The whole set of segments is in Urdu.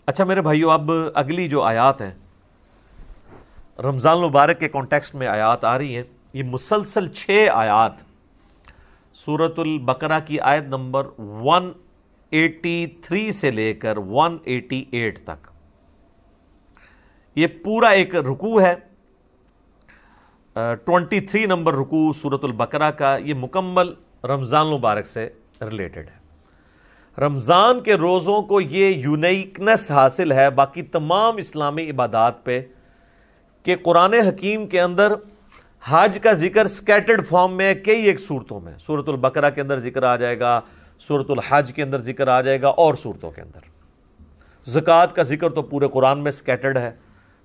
اچھا میرے بھائیو، اب اگلی جو آیات ہیں رمضان المبارک کے کانٹیکسٹ میں آیات آ رہی ہیں، یہ مسلسل 6 آیات سورۃ البقرہ کی آیت نمبر 183 سے لے کر 188 تک، یہ پورا ایک رکوع ہے۔ 23 نمبر رکوع سورۃ البقرہ کا، یہ مکمل رمضان المبارک سے ریلیٹڈ ہے۔ رمضان کے روزوں کو یہ یونیکنس حاصل ہے باقی تمام اسلامی عبادات پہ کہ قرآن حکیم کے اندر حج کا ذکر سکیٹرڈ فارم میں کئی ایک صورتوں میں، سورۃ البقرہ کے اندر ذکر آ جائے گا، سورۃ الحج کے اندر ذکر آ جائے گا، اور صورتوں کے اندر زکوٰۃ کا ذکر تو پورے قرآن میں سکیٹرڈ ہے،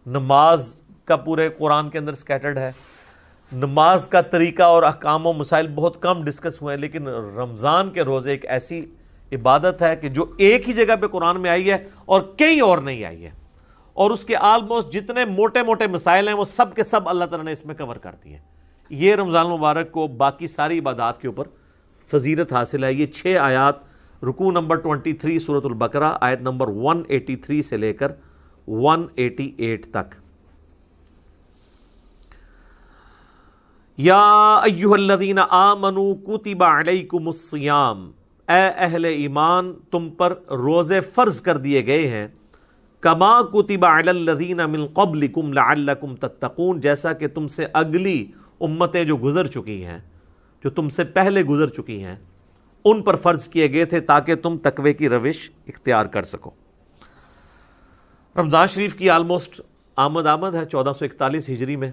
نماز کا پورے قرآن کے اندر سکیٹرڈ ہے۔ نماز کا طریقہ اور احکام و مسائل بہت کم ڈسکس ہوئے ہیں، لیکن رمضان کے روزے ایک ایسی عبادت ہے کہ جو ایک ہی جگہ پہ قرآن میں آئی ہے اور کہیں اور نہیں آئی ہے، اور اس کے آلموسٹ جتنے موٹے موٹے مسائل ہیں وہ سب کے سب اللہ تعالیٰ نے اس میں کور کر دی ہیں۔ یہ رمضان المبارک کو باقی ساری عبادات کے اوپر فضیلت حاصل ہے۔ یہ 6 آیات رکوع نمبر 23 سورۃ البقرہ آیت نمبر 183 سے لے کر 188 تک۔ یا ایھا الذین آمنوا کتب علیکم الصیام، اے اہل ایمان تم پر روزے فرض کر دیے گئے ہیں، کما کتب علی الذین من قبلکم لعلکم تتقون، جیسا کہ تم سے اگلی امتیں جو گزر چکی ہیں، جو تم سے پہلے گزر چکی ہیں، ان پر فرض کیے گئے تھے تاکہ تم تقوی کی روش اختیار کر سکو۔ رمضان شریف کی آلموسٹ آمد ہے 1441 ہجری میں،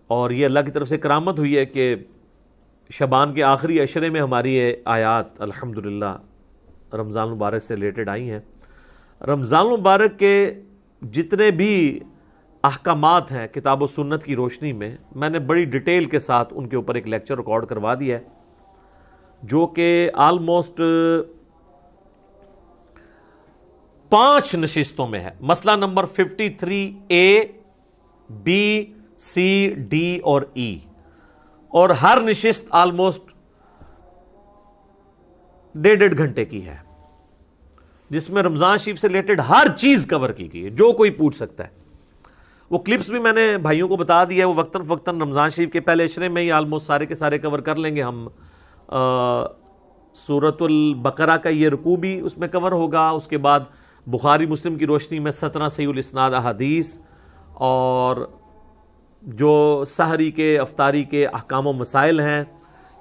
اور یہ اللہ کی طرف سے کرامت ہوئی ہے کہ شعبان کے آخری عشرے میں ہماری یہ آیات الحمدللہ رمضان مبارک سے ریلیٹڈ آئی ہیں۔ رمضان مبارک کے جتنے بھی احکامات ہیں کتاب و سنت کی روشنی میں نے بڑی ڈیٹیل کے ساتھ ان کے اوپر ایک لیکچر ریکارڈ کروا دیا ہے، جو کہ آلموسٹ 5 نشستوں میں ہے۔ مسئلہ number 53A، B، C، D اور E، اور ہر نشست آلموسٹ 1.5 گھنٹے کی ہے، جس میں رمضان شریف سے ریلیٹڈ ہر چیز کور کی گئی ہے جو کوئی پوچھ سکتا ہے۔ وہ کلپس بھی میں نے بھائیوں کو بتا دیا ہے، وہ وقتاً فوقتاً رمضان شریف کے پہلے عشرے میں ہی آلموسٹ سارے کے سارے کور کر لیں گے ہم۔ سورۃ البقرہ کا یہ رکوع بھی اس میں کور ہوگا، اس کے بعد بخاری مسلم کی روشنی میں 17 صحیح الاسناد احادیث، اور جو سحری کے افطاری کے احکام و مسائل ہیں،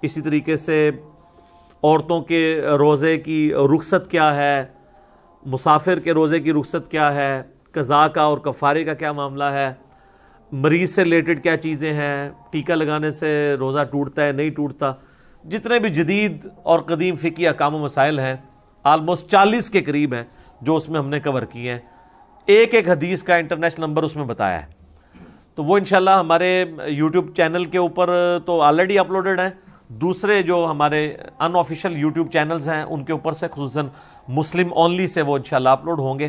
اسی طریقے سے عورتوں کے روزے کی رخصت کیا ہے، مسافر کے روزے کی رخصت کیا ہے، قضاء کا اور کفارے کا کیا معاملہ ہے، مریض سے ریلیٹڈ کیا چیزیں ہیں، ٹیکہ لگانے سے روزہ ٹوٹتا ہے نہیں ٹوٹتا، جتنے بھی جدید اور قدیم فقہی احکام و مسائل ہیں آلموسٹ 40 کے قریب ہیں جو اس میں ہم نے کور کیے ہیں۔ ایک ایک حدیث کا انٹرنیشنل نمبر اس میں بتایا ہے، تو وہ انشاءاللہ ہمارے یوٹیوب چینل کے اوپر تو آلریڈی اپلوڈڈ ہیں، دوسرے جو ہمارے ان آفیشیل یوٹیوب چینلز ہیں ان کے اوپر سے خصوصاً مسلم اونلی سے وہ انشاءاللہ اپلوڈ ہوں گے،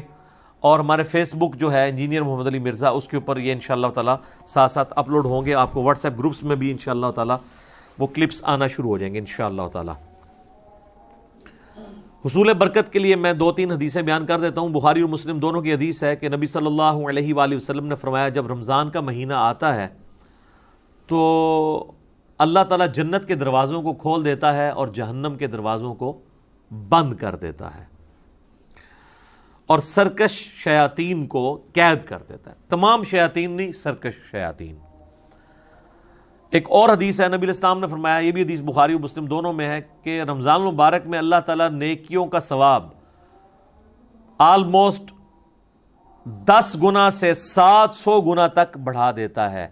اور ہمارے فیس بک جو ہے انجینئر محمد علی مرزا، اس کے اوپر یہ انشاءاللہ تعالی ساتھ ساتھ اپلوڈ ہوں گے۔ آپ کو واٹس ایپ گروپس میں بھی انشاءاللہ تعالی وہ کلپس آنا شروع ہو جائیں گے انشاءاللہ تعالی۔ حصول برکت کے لیے میں 2-3 حدیثیں بیان کر دیتا ہوں۔ بخاری اور مسلم دونوں کی حدیث ہے کہ نبی صلی اللہ علیہ وآلہ وسلم نے فرمایا، جب رمضان کا مہینہ آتا ہے تو اللہ تعالیٰ جنت کے دروازوں کو کھول دیتا ہے اور جہنم کے دروازوں کو بند کر دیتا ہے، اور سرکش شیاطین کو قید کر دیتا ہے۔ تمام شیاطین نہیں، سرکش شیاطین۔ ایک اور حدیث ہے، نبی علیہ السلام نے فرمایا، یہ بھی حدیث بخاری و مسلم دونوں میں ہے، کہ رمضان المبارک میں اللہ تعالیٰ نیکیوں کا ثواب آلموسٹ 10 گنا سے 700 گنا تک بڑھا دیتا ہے،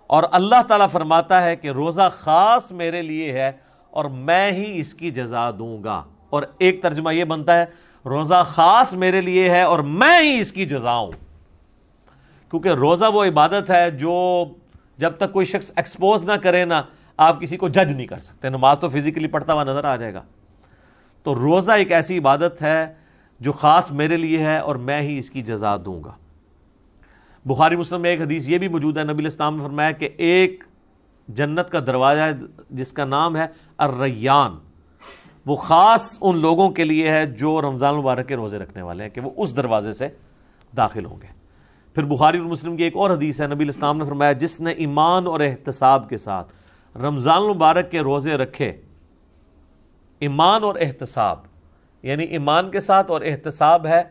اور اللہ تعالیٰ فرماتا ہے کہ روزہ خاص میرے لیے ہے اور میں ہی اس کی جزا دوں گا، اور ایک ترجمہ یہ بنتا ہے روزہ خاص میرے لیے ہے اور میں ہی اس کی جزا ہوں، کیونکہ روزہ وہ عبادت ہے جو جب تک کوئی شخص ایکسپوز نہ کرے نا، آپ کسی کو جج نہیں کر سکتے۔ نماز تو فزیکلی پڑھتا ہوا نظر آ جائے گا، تو روزہ ایک ایسی عبادت ہے جو خاص میرے لیے ہے اور میں ہی اس کی جزا دوں گا۔ بخاری مسلم میں ایک حدیث یہ بھی موجود ہے، نبی علیہ السلام نے فرمایا کہ ایک جنت کا دروازہ ہے جس کا نام ہے الریان، وہ خاص ان لوگوں کے لیے ہے جو رمضان المبارک کے روزے رکھنے والے ہیں کہ وہ اس دروازے سے داخل ہوں گے۔ پھر بخاری اور مسلم کی ایک اور حدیث ہے، نبی علیہ السلام نے فرمایا جس نے ایمان اور احتساب کے ساتھ رمضان المبارک کے روزے رکھے، ایمان اور احتساب یعنی ایمان کے ساتھ اور احتساب ہے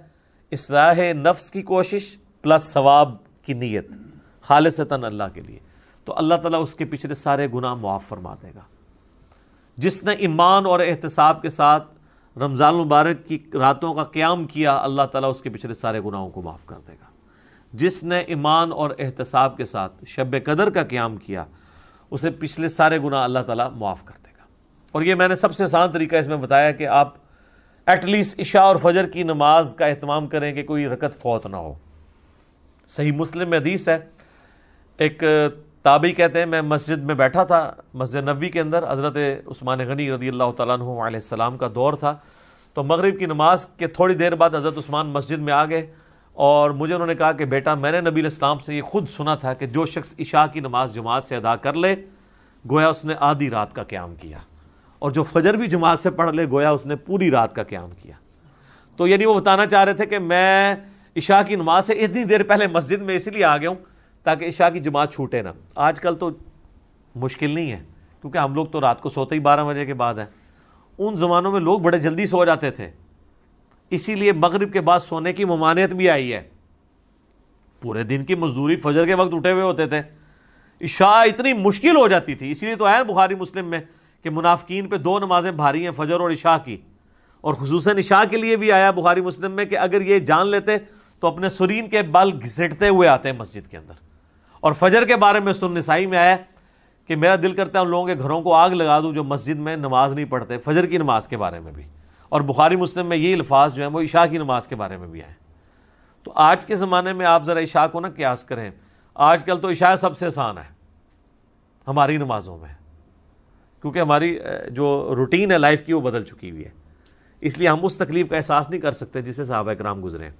اصلاح نفس کی کوشش پلس ثواب کی نیت خالصتاً اللہ کے لیے، تو اللہ تعالیٰ اس کے پچھلے سارے گناہ معاف فرما دے گا۔ جس نے ایمان اور احتساب کے ساتھ رمضان المبارک کی راتوں کا قیام کیا، اللہ تعالیٰ اس کے پچھلے سارے گناہوں کو معاف کر دے گا۔ جس نے ایمان اور احتساب کے ساتھ شب قدر کا قیام کیا، اسے پچھلے سارے گناہ اللہ تعالیٰ معاف کر دے گا۔ اور یہ میں نے سب سے آسان طریقہ اس میں بتایا کہ آپ ایٹ لیسٹ عشاء اور فجر کی نماز کا اہتمام کریں کہ کوئی رکعت فوت نہ ہو۔ صحیح مسلم میں حدیث ہے، ایک تابعی کہتے ہیں میں مسجد میں بیٹھا تھا، مسجد نبوی کے اندر، حضرت عثمان غنی رضی اللہ تعالیٰ عنہ علیہ السلام کا دور تھا، تو مغرب کی نماز کے تھوڑی دیر بعد حضرت عثمان مسجد میں آ گئے اور مجھے انہوں نے کہا کہ بیٹا میں نے نبی علیہ السلام سے یہ خود سنا تھا کہ جو شخص عشاء کی نماز جماعت سے ادا کر لے گویا اس نے آدھی رات کا قیام کیا، اور جو فجر بھی جماعت سے پڑھ لے گویا اس نے پوری رات کا قیام کیا۔ تو یعنی وہ بتانا چاہ رہے تھے کہ میں عشاء کی نماز سے اتنی دیر پہلے مسجد میں اس لیے آ گیا ہوں تاکہ عشاء کی جماعت چھوٹے نہ۔ آج کل تو مشکل نہیں ہے کیونکہ ہم لوگ تو رات کو سوتے ہی 12 بجے کے بعد ہیں، ان زمانوں میں لوگ بڑے جلدی سو جاتے تھے، اسی لیے مغرب کے بعد سونے کی ممانعت بھی آئی ہے۔ پورے دن کی مزدوری فجر کے وقت اٹھے ہوئے ہوتے تھے، عشاء اتنی مشکل ہو جاتی تھی، اسی لیے تو ہے بخاری مسلم میں کہ منافقین پہ 2 نمازیں بھاری ہیں، فجر اور عشاء کی، اور خصوصاً عشاء کے لیے بھی آیا بخاری مسلم میں کہ اگر یہ جان لیتے تو اپنے سرین کے بل گھسیٹتے ہوئے آتے ہیں مسجد کے اندر۔ اور فجر کے بارے میں سنن نسائی میں آیا کہ میرا دل کرتا ہے ان لوگوں کے گھروں کو آگ لگا دوں جو مسجد میں نماز نہیں پڑھتے، فجر کی نماز کے بارے میں بھی، اور بخاری مسلم میں یہ الفاظ جو ہیں وہ عشاء کی نماز کے بارے میں بھی آئے۔ تو آج کے زمانے میں آپ ذرا عشاء کو نہ قیاس کریں، آج کل تو عشاء سب سے آسان ہے ہماری نمازوں میں، کیونکہ ہماری جو روٹین ہے لائف کی وہ بدل چکی ہوئی ہے، اس لیے ہم اس تکلیف کا احساس نہیں کر سکتے جس سے صحابہ کرام گزرے ہیں۔